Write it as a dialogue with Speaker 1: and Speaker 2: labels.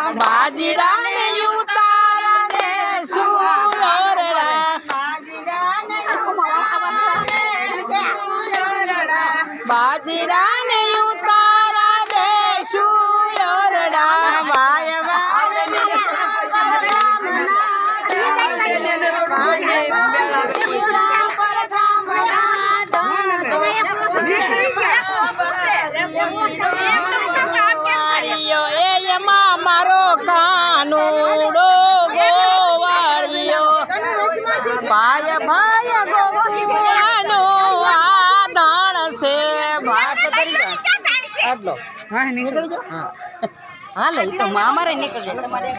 Speaker 1: બાજીડા ને ઉતારા દે સુયોરડા બાજીડા ને ઉતારા દે સુયોરડા મારો કાનુડો ગોવાળિયો ભાય ભાય ગોકુળાનો આધાણ છે ભાત કરી આટલો હા નીકળી જાઓ હા લે તો અમારે નીકળી જાય તમારે